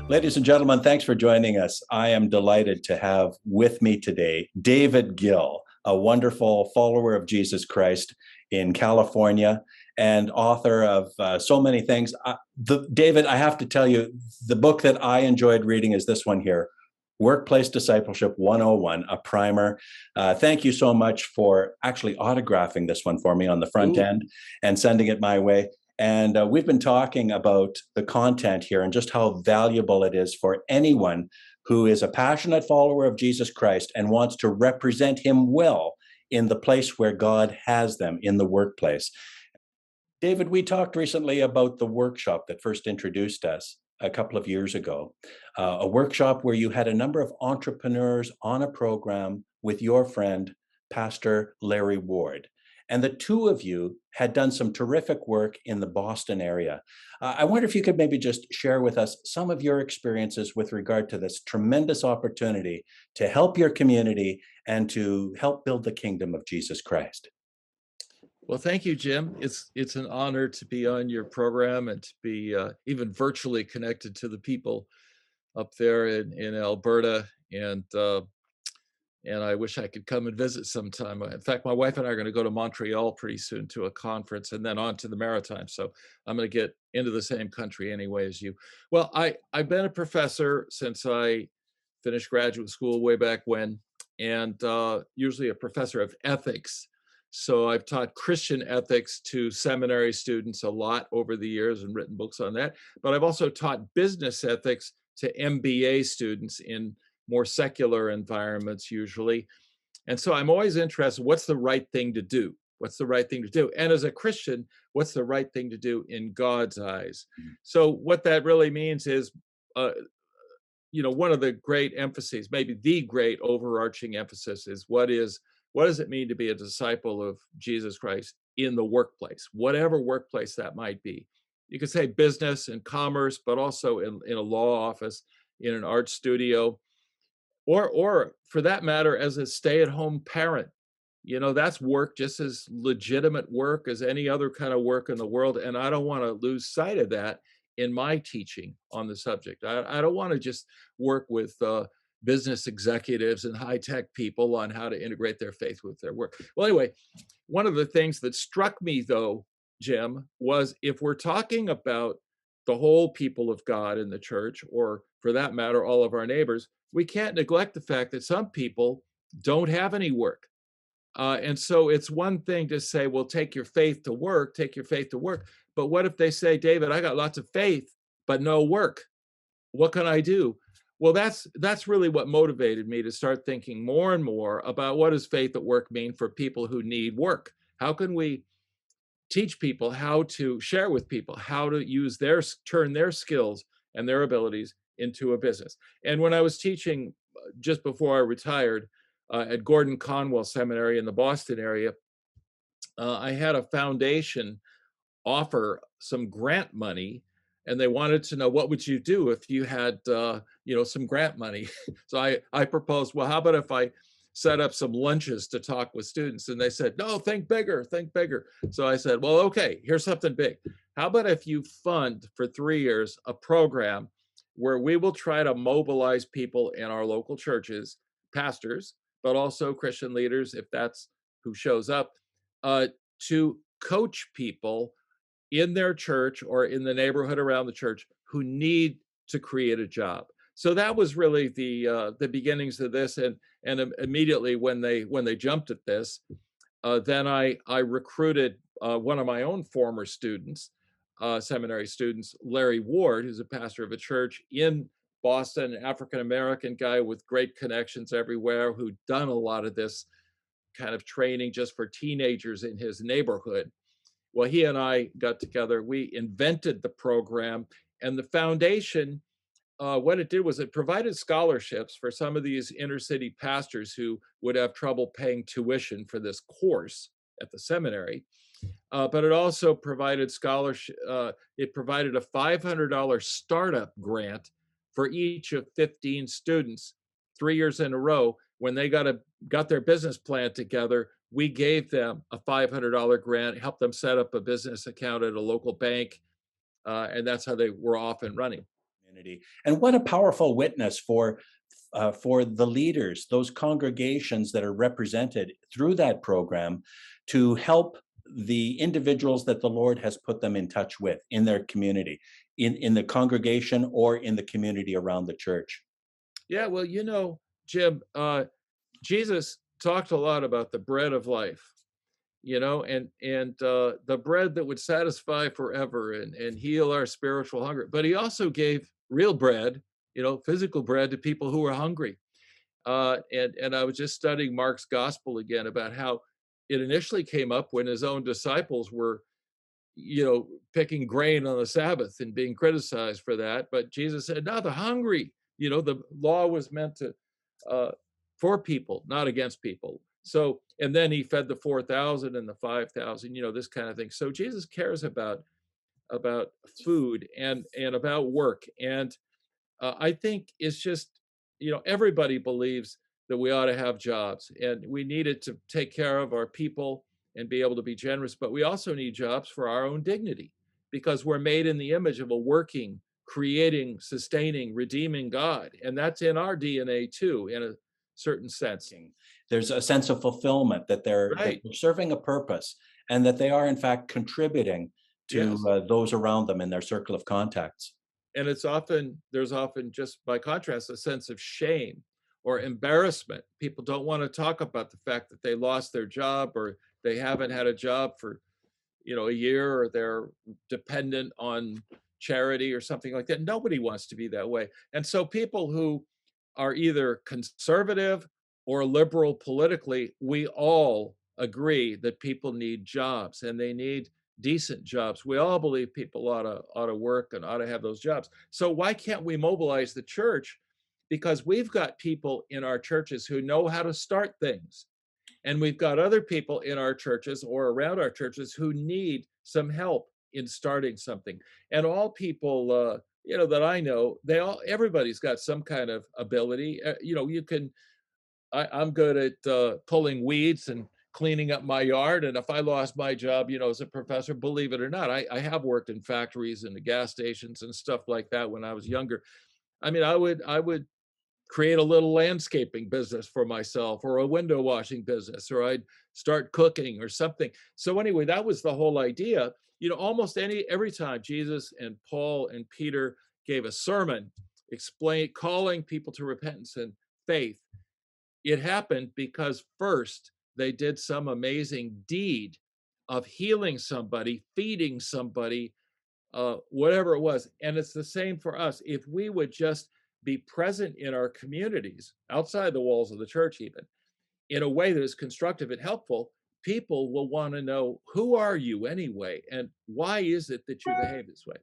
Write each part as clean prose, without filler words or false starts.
Ladies and gentlemen, thanks for joining us. I am delighted to have with me today David Gill, a wonderful follower of Jesus Christ in California and author of so many things. David, I have to tell you, the book that I enjoyed reading is this one here, Workplace Discipleship 101, a primer. Thank you so much for actually autographing this one for me on the front end and sending it my way. And we've been talking about the content here and just how valuable it is for anyone who is a passionate follower of Jesus Christ and wants to represent him well in the place where God has them, in the workplace. David, we talked recently about the workshop that first introduced us a couple of years ago, a workshop where you had a number of entrepreneurs on a program with your friend, Pastor Larry Ward. And the two of you had done some terrific work in the Boston area. I wonder if you could maybe just share with us some of your experiences with regard to this tremendous opportunity to help your community and to help build the kingdom of Jesus Christ. Well, thank you, Jim. It's an honor to be on your program and to be even virtually connected to the people up there in Alberta. And I wish I could come and visit sometime. In fact, my wife and I are going to go to Montreal pretty soon to a conference and then on to the Maritimes. So I'm going to get into the same country anyway as you. Well, I've been a professor since I finished graduate school way back when, and usually a professor of ethics. So I've taught Christian ethics to seminary students a lot over the years and written books on that. But I've also taught business ethics to MBA students in more secular environments usually. And so I'm always interested, what's the right thing to do? What's the right thing to do? And as a Christian, what's the right thing to do in God's eyes? So what that really means is, one of the great emphases, maybe the great overarching emphasis is what does it mean to be a disciple of Jesus Christ in the workplace, whatever workplace that might be. You could say business and commerce, but also in a law office, in an art studio, or for that matter, as a stay-at-home parent. That's work, just as legitimate work as any other kind of work in the world. And I don't want to lose sight of that in my teaching on the subject. I don't want to just work with business executives and high-tech people on how to integrate their faith with their work. Well, anyway, one of the things that struck me, though, Jim, was if we're talking about the whole people of God in the church, or for that matter, all of our neighbors, we can't neglect the fact that some people don't have any work. And so it's one thing to say, well, take your faith to work. But what if they say, David, I got lots of faith, but no work? What can I do? Well, that's really what motivated me to start thinking more and more about what does faith at work mean for people who need work? How can we teach people how to share with people, how to turn their skills and their abilities into a business? And when I was teaching just before I retired at Gordon-Conwell Seminary in the Boston area, I had a foundation offer some grant money, and they wanted to know, what would you do if you had some grant money? So I proposed, well, how about if I set up some lunches to talk with students? And they said, no, think bigger. So I said, well, okay, here's something big. How about if you fund for 3 years a program where we will try to mobilize people in our local churches, pastors, but also Christian leaders, if that's who shows up, to coach people in their church or in the neighborhood around the church who need to create a job. So that was really the beginnings of this, and immediately when they jumped at this, then I recruited one of my own former students, seminary students, Larry Ward, who's a pastor of a church in Boston, an African-American guy with great connections everywhere, who'd done a lot of this kind of training just for teenagers in his neighborhood. Well, he and I got together, we invented the program, and the foundation, what it did was it provided scholarships for some of these inner city pastors who would have trouble paying tuition for this course at the seminary. But it also provided scholarship. It provided a $500 startup grant for each of 15 students 3 years in a row. When they got their business plan together, we gave them a $500 grant, helped them set up a business account at a local bank, and that's how they were off and running. community. And what a powerful witness for the leaders, those congregations that are represented through that program, to help the individuals that the Lord has put them in touch with in their community, in the congregation or in the community around the church. Yeah, well, Jim, Jesus talked a lot about the bread of life, and the bread that would satisfy forever and heal our spiritual hunger. But he also gave real bread, physical bread to people who were hungry. And I was just studying Mark's gospel again about how it initially came up when his own disciples were, picking grain on the Sabbath and being criticized for that. But Jesus said, "No, they're hungry." The law was meant to for people, not against people. So, and then he fed the 4,000 and the 5,000. This kind of thing. So Jesus cares about food and about work. And I think it's just, everybody believes that we ought to have jobs and we need it to take care of our people and be able to be generous, but we also need jobs for our own dignity because we're made in the image of a working, creating, sustaining, redeeming God. And that's in our DNA too, in a certain sense. There's a sense of fulfillment that they're Right. serving a purpose and that they are in fact contributing to Yes. those around them in their circle of contacts. And there's often, just by contrast, a sense of shame or embarrassment. People don't want to talk about the fact that they lost their job or they haven't had a job for, a year, or they're dependent on charity or something like that. Nobody wants to be that way. And so people who are either conservative or liberal politically, we all agree that people need jobs and they need decent jobs. We all believe people ought to work and ought to have those jobs. So why can't we mobilize the church? Because we've got people in our churches who know how to start things. And we've got other people in our churches or around our churches who need some help in starting something. And all people, that I know, everybody's got some kind of ability. I'm good at pulling weeds and cleaning up my yard. And if I lost my job, as a professor, believe it or not, I have worked in factories and the gas stations and stuff like that when I was younger. I mean, I would create a little landscaping business for myself or a window washing business, or I'd start cooking or something. So anyway, that was the whole idea. Almost every time Jesus and Paul and Peter gave a sermon calling people to repentance and faith, it happened because first they did some amazing deed of healing somebody, feeding somebody, whatever it was. And it's the same for us. If we would just be present in our communities, outside the walls of the church even, in a way that is constructive and helpful, people will want to know, who are you anyway? And why is it that you behave this way?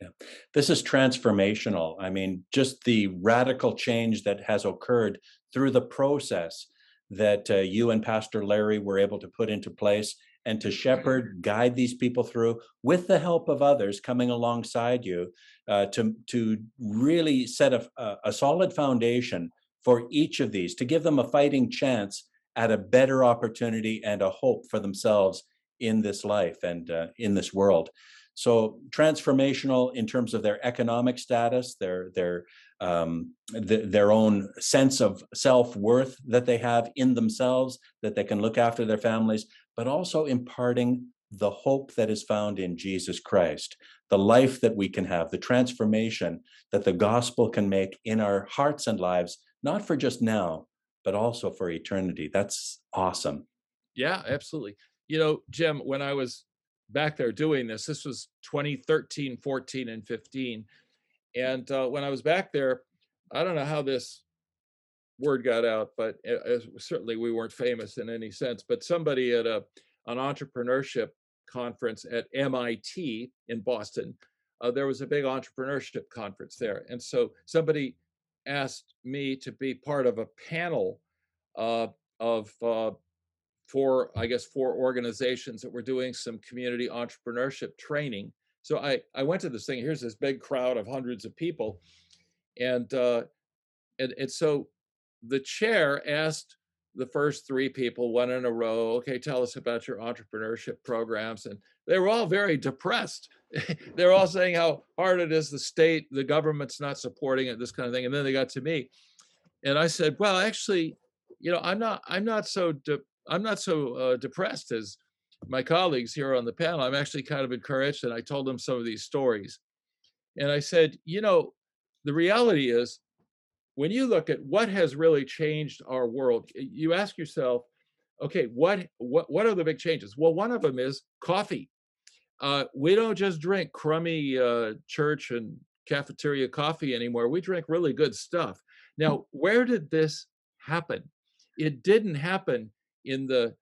Yeah. This is transformational. I mean, just the radical change that has occurred through the process that you and Pastor Larry were able to put into place and to shepherd, guide these people through with the help of others coming alongside you to really set a solid foundation for each of these, to give them a fighting chance at a better opportunity and a hope for themselves in this life and in this world. So transformational in terms of their economic status, their own sense of self-worth that they have in themselves, that they can look after their families, but also imparting the hope that is found in Jesus Christ, the life that we can have, the transformation that the gospel can make in our hearts and lives, not for just now, but also for eternity. That's awesome. Yeah, absolutely. Jim, when I was back there doing this was 2013, 14, and 15. And when I was back there, I don't know how this word got out, but certainly we weren't famous in any sense. But somebody at an entrepreneurship conference at MIT in Boston, there was a big entrepreneurship conference there. And so somebody asked me to be part of a panel of four organizations that were doing some community entrepreneurship training. So I went to this thing. Here's this big crowd of hundreds of people, and so the chair asked the first three people, one in a row, "Okay, tell us about your entrepreneurship programs," and they were all very depressed. they're all saying how hard it is, the state, the government's not supporting it, this kind of thing. And then they got to me, and I said, well, actually, I'm not so depressed as my colleagues here on the panel. I'm actually kind of encouraged. And I told them some of these stories. And I said, the reality is, when you look at what has really changed our world, you ask yourself, okay, what are the big changes? Well, one of them is coffee. We don't just drink crummy church and cafeteria coffee anymore. We drink really good stuff. Now, where did this happen? It didn't happen in the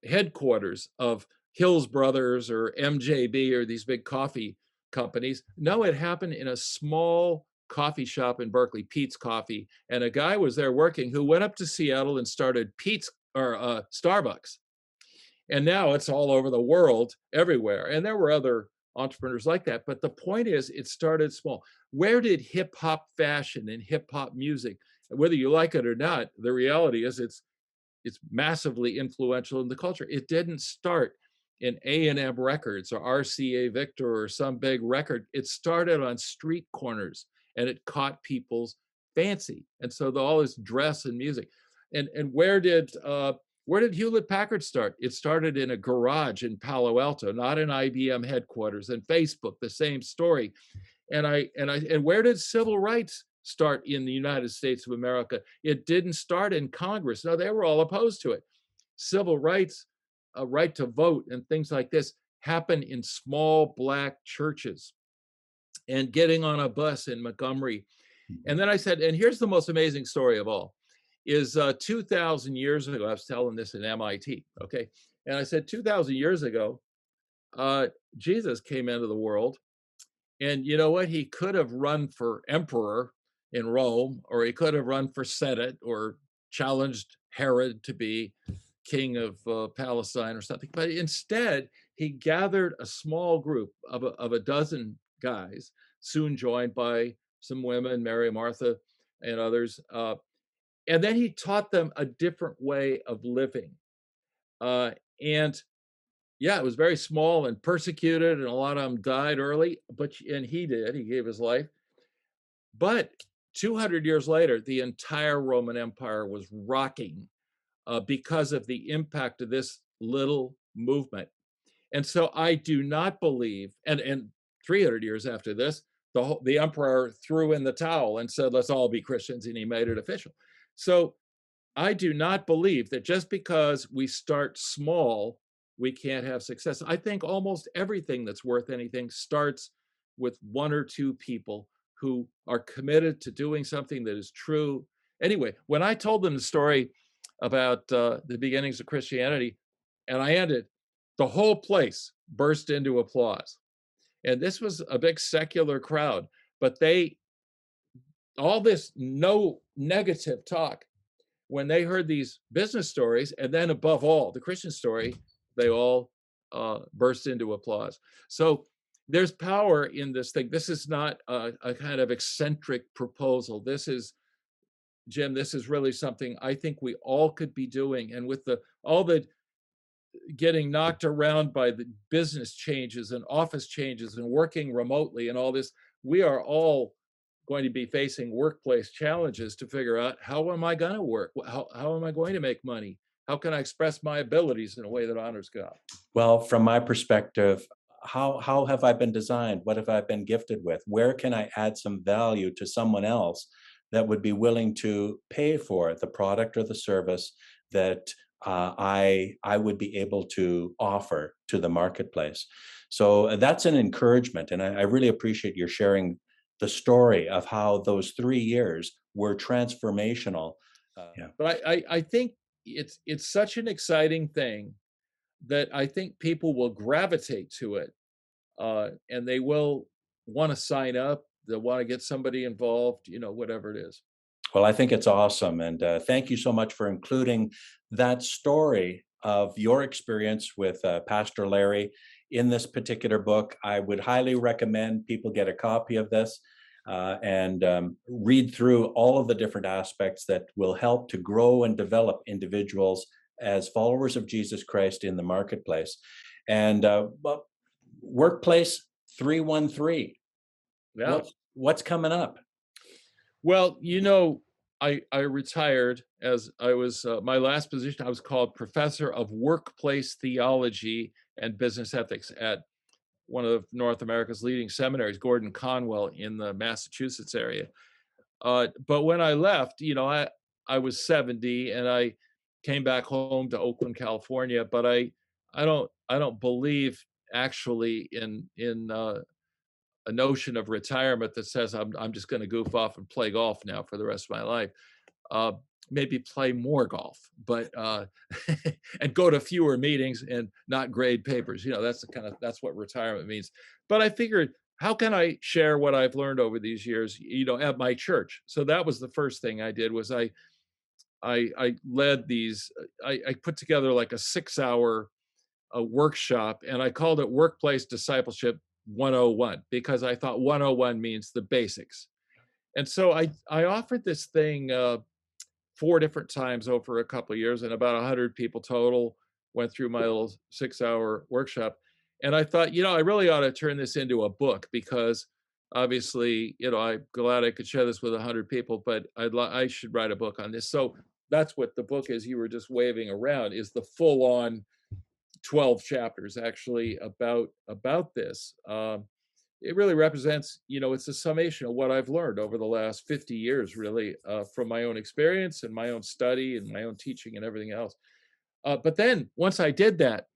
headquarters of Hills Brothers or MJB or these big coffee companies. No, it happened in a small coffee shop in Berkeley, Pete's Coffee. And a guy was there working who went up to Seattle and started Pete's or Starbucks. And now it's all over the world, everywhere. And there were other entrepreneurs like that. But the point is, it started small. Where did hip hop fashion and hip hop music, whether you like it or not, the reality is it's massively influential in the culture. It didn't start in A&M Records or RCA Victor or some big record. It started on street corners, and it caught people's fancy. And so all this dress and music. And where did Hewlett Packard start? It started in a garage in Palo Alto, not in IBM headquarters. And Facebook, the same story. And where did civil rights start in the United States of America? It didn't start in Congress. No, they were all opposed to it. Civil rights, a right to vote and things like this happen in small Black churches and getting on a bus in Montgomery. And then I said, and here's the most amazing story of all, is 2,000 years ago, I was telling this at MIT, okay? And I said, 2,000 years ago, Jesus came into the world. And you know what? He could have run for emperor in Rome, or he could have run for Senate or challenged Herod to be king of Palestine or something. But instead, he gathered a small group of a dozen guys, soon joined by some women, Mary, Martha, and others. And then he taught them a different way of living. And yeah, it was very small and persecuted, and a lot of them died early, and he gave his life. But 200 years later, the entire Roman Empire was rocking because of the impact of this little movement. And so I do not believe, and 300 years after this, the emperor threw in the towel and said, let's all be Christians, and he made it official. So I do not believe that just because we start small, we can't have success. I think almost everything that's worth anything starts with one or two people who are committed to doing something that is true. Anyway, when I told them the story about the beginnings of Christianity, and I ended, the whole place burst into applause. And this was a big secular crowd, but all this no negative talk, when they heard these business stories, and then above all, the Christian story, they all burst into applause. So there's power in this thing. This is not a kind of eccentric proposal. This is, Jim, this is really something I think we all could be doing. And with all the getting knocked around by the business changes and office changes and working remotely and all this, we are all going to be facing workplace challenges to figure out, how am I going to work? How am I going to make money? How can I express my abilities in a way that honors God? Well, from my perspective, how have I been designed? What have I been gifted with? Where can I add some value to someone else that would be willing to pay for the product or the service that I would be able to offer to the marketplace? So that's an encouragement, and I really appreciate your sharing the story of how those 3 years were transformational. Yeah. But I think it's such an exciting thing that I think people will gravitate to it, and they will want to sign up. They'll want to get somebody involved, whatever it is. Well, I think it's awesome. And thank you so much for including that story of your experience with Pastor Larry in this particular book. I would highly recommend people get a copy of this and read through all of the different aspects that will help to grow and develop individuals as followers of Jesus Christ in the marketplace. And workplace, 313. Yeah. What's coming up? Well, I retired as I was, my last position, I was called Professor of Workplace Theology and Business Ethics at one of North America's leading seminaries, Gordon-Conwell in the Massachusetts area. But when I left, I was 70 and I came back home to Oakland, California. But I don't believe actually in a notion of retirement that says I'm just going to goof off and play golf now for the rest of my life. Uh, Maybe play more golf, but and go to fewer meetings and not grade papers. That's what retirement means. But I figured, how can I share what I've learned over these years, at my church? So that was the first thing I did. Was I led these. I put together like a 6-hour workshop, and I called it Workplace Discipleship 101 because I thought 101 means the basics. And so I offered this thing 4 different times over a couple of years, and about 100 people total went through my little 6-hour workshop. And I thought, I really ought to turn this into a book because obviously, I'm glad I could share this with 100 people, but I should write a book on this. So that's what the book is you were just waving around, is the full-on 12 chapters actually about this. It really represents, it's a summation of what I've learned over the last 50 years, really, from my own experience and my own study and my own teaching and everything else. But then once I did that,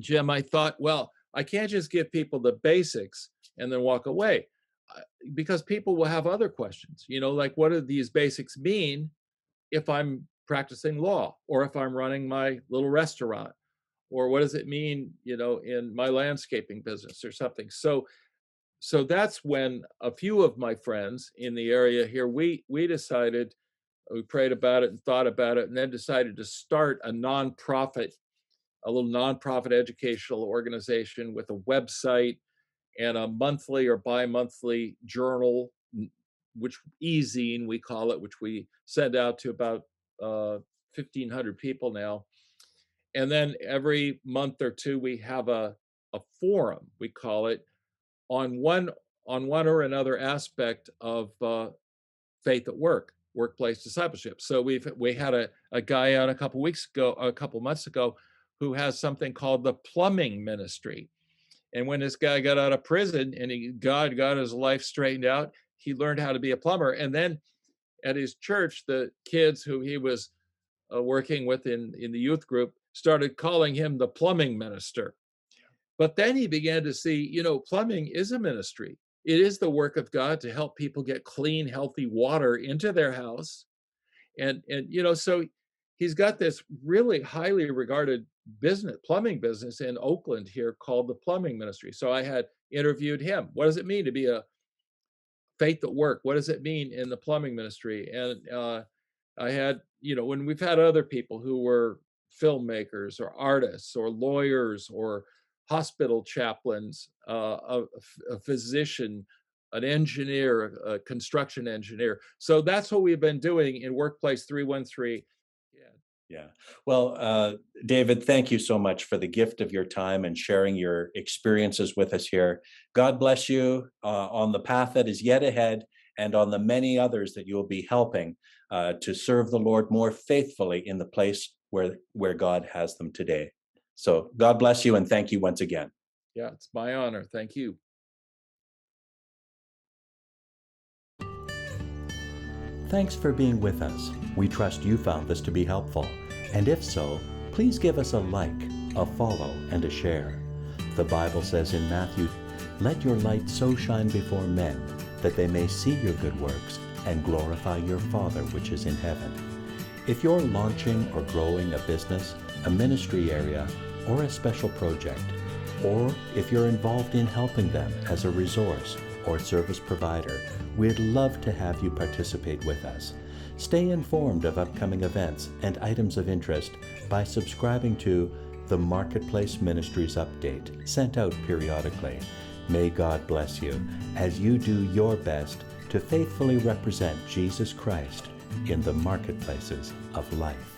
Jim, I thought, well, I can't just give people the basics and then walk away, because people will have other questions, like, what do these basics mean if I'm practicing law, or if I'm running my little restaurant, or what does it mean, in my landscaping business or something? So that's when a few of my friends in the area here, we decided, we prayed about it and thought about it, and then decided to start a little nonprofit educational organization with a website and a monthly or bi-monthly journal, which e-zine we call it, which we send out to about 1,500 people now. And then every month or two, we have a forum, we call it, on one or another aspect of faith at work, workplace discipleship. So we had a guy out a couple months ago, who has something called the plumbing ministry. And when this guy got out of prison and God got his life straightened out, he learned how to be a plumber. And then at his church, the kids who he was working with in the youth group started calling him the plumbing minister. But then he began to see, plumbing is a ministry. It is the work of God to help people get clean, healthy water into their house. And so he's got this really highly regarded plumbing business in Oakland here called the Plumbing Ministry. So I had interviewed him. What does it mean to be a faith at work? What does it mean in the plumbing ministry? And I had, when we've had other people who were filmmakers or artists or lawyers or hospital chaplains, a physician, an engineer, a construction engineer. So that's what we've been doing in Workplace 313. Yeah. Well, David, thank you so much for the gift of your time and sharing your experiences with us here. God bless you on the path that is yet ahead, and on the many others that you will be helping to serve the Lord more faithfully in the place where God has them today. So God bless you, and thank you once again. Yeah, it's my honor. Thank you. Thanks for being with us. We trust you found this to be helpful. And if so, please give us a like, a follow, and a share. The Bible says in Matthew, "Let your light so shine before men, that they may see your good works and glorify your Father which is in heaven." If you're launching or growing a business, a ministry area, or a special project, or if you're involved in helping them as a resource or service provider, we'd love to have you participate with us. Stay informed of upcoming events and items of interest by subscribing to the Marketplace Ministries Update, sent out periodically. May God bless you as you do your best to faithfully represent Jesus Christ in the marketplaces of life.